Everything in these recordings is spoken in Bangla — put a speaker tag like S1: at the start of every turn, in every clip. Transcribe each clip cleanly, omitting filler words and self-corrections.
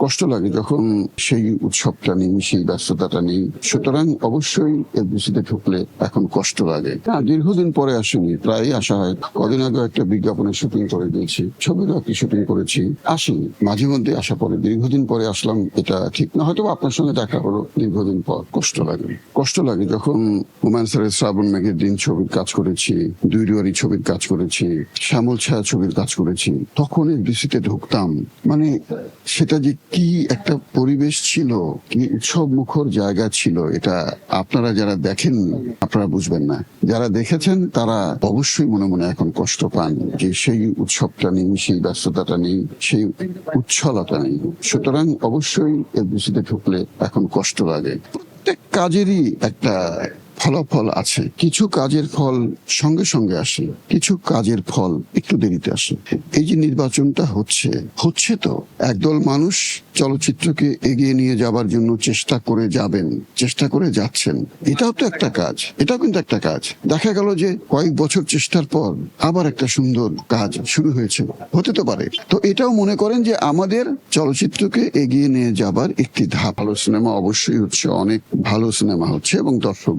S1: কষ্ট লাগে যখন সেই উৎসবটা নেই, সেই ব্যস্ততাটা নেই। সুতরাং অবশ্যই এফডিসিতে ঢুকলে এখন কষ্ট লাগে। দীর্ঘদিন পরে আসেনি, প্রায় আসা হয়। কদিন আগে একটা বিজ্ঞাপনের শুটিং করে দিয়েছি, ছবিরও একটি শুটিং করেছি, আসিনি। মাঝে মধ্যে আসা পরে, দীর্ঘদিন পরে আসলাম, এটা ঠিক না। হয়তো আপনার সঙ্গে দেখা হলো দীর্ঘদিন পর। কষ্ট লাগে যখন হুমায়ুন স্যারের শ্রাবণ মেঘের দিন ছবির কাজ করেছি, দুই দুয়ারি ছবির কাজ করেছি, শ্যামল ছায়া ছবির কাজ করেছি, তখন এফডিসিতে ঢুকতাম। মানে সেটা যে কি একটা পরিবেশ ছিল, কি উৎসব মুখর জায়গা ছিল, এটা আপনারা যারা দেখেননি আপনারা বুঝবেন না। যারা দেখেছেন তারা অবশ্যই মনে মনে এখন কষ্ট পান যে সেই উৎসবটা নেই, সেই ব্যস্ততাটা নেই, সেই উচ্ছলতা নেই। সুতরাং অবশ্যই এফডিসিতে ঢুকলে এখন কষ্ট লাগে। প্রত্যেক কাজেরই একটা ফলাফল আছে। কিছু কাজের ফল সঙ্গে সঙ্গে আসে, কিছু কাজের ফল একটু দেরিতে আসে। এই যে নির্বাচনটা হচ্ছে তো একদল মানুষ চলচ্চিত্রকে এগিয়ে নিয়ে যাবার জন্য চেষ্টা করে যাচ্ছেন। এটাও তো একটা কাজ, এটাও কিন্তু একটা কাজ। দেখা গেল যে কয়েক বছর চেষ্টার পর আবার একটা সুন্দর কাজ শুরু হয়েছে, হতে তো পারে। তো এটাও মনে করেন যে আমাদের চলচ্চিত্রকে এগিয়ে নিয়ে যাবার একটি ধাপ। ভালো সিনেমা অবশ্যই হচ্ছে, অনেক ভালো সিনেমা হচ্ছে এবং দর্শক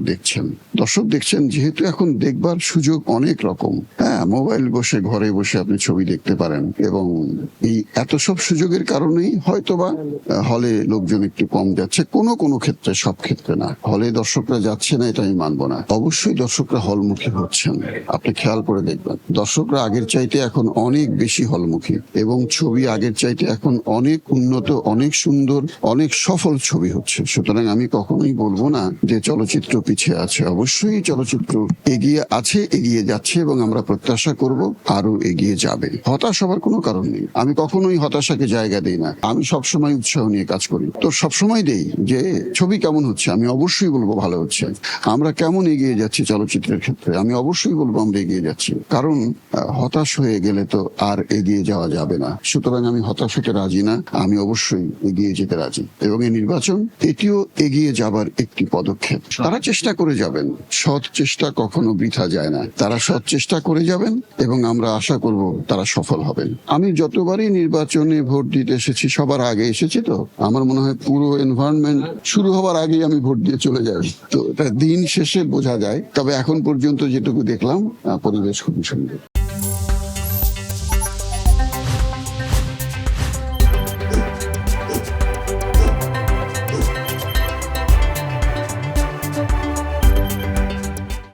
S1: দেখছেন। যেহেতু এখন দেখবার সুযোগ অনেক রকম, মোবাইল বসে, ঘরে বসে আপনি ছবি দেখতে পারেন, এবং এই এত সব সুযোগের কারণেই হয়তোবা হলে লোকজন একটু কম যাচ্ছে, কোনো ক্ষেত্রে, সব ক্ষেত্রে না। হলে দর্শকরা যাচ্ছে না এটা আমি মানবো না। অবশ্যই দর্শকরা হলমুখী হচ্ছেন। আপনি খেয়াল করে দেখবেন দর্শকরা আগের চাইতে এখন অনেক বেশি হলমুখী, এবং ছবি আগের চাইতে এখন অনেক উন্নত, অনেক সুন্দর, অনেক সফল ছবি হচ্ছে। সুতরাং আমি কখনোই বলবো না যে চলচ্চিত্র পিছিয়ে আছে। অবশ্যই চলচ্চিত্র এগিয়ে আছে, এগিয়ে যাচ্ছে, এবং আমরা প্রত্যাশা করব আরো এগিয়ে যাবে। হতাশ হবার কোনো কারণ নেই। আমি কখনোই হতাশাকে জায়গা দিই না। আমি সবসময় উৎসাহ নিয়ে কাজ করি। তো সবসময় দেই যে ছবি কেমন হচ্ছে, আমি অবশ্যই বলবো ভালো হচ্ছে। আমরা কেমন এগিয়ে যাচ্ছি চলচ্চিত্রের ক্ষেত্রে, আমি অবশ্যই বলবো আমরা এগিয়ে যাচ্ছি। কারণ হতাশ হয়ে গেলে তো আর এগিয়ে যাওয়া যাবে না। সুতরাং আমি হতাশ হতে রাজি না, আমি অবশ্যই এগিয়ে যেতে রাজি। এবং এই নির্বাচন এটিও এগিয়ে যাবার একটি পদক্ষেপ। তারা চেষ্টা করে যাবেন, সৎ চেষ্টা কখনো বৃথা যায় না। তারা সৎ চেষ্টা করে যাবেন এবং আমরা আশা করব তারা সফল হবেন। আমি যতবারই নির্বাচনে ভোট দিতে এসেছি, সবার আগে এসেছি, তো আমার মনে হয় পুরো এনভায়রনমেন্ট শুরু হওয়ার আগেই আমি ভোট দিয়ে চলে যাই। তো এটা দিন শেষে বোঝা যায়। তবে এখন পর্যন্ত যেটুকু দেখলাম, পরিবেশ খুবই সুন্দর।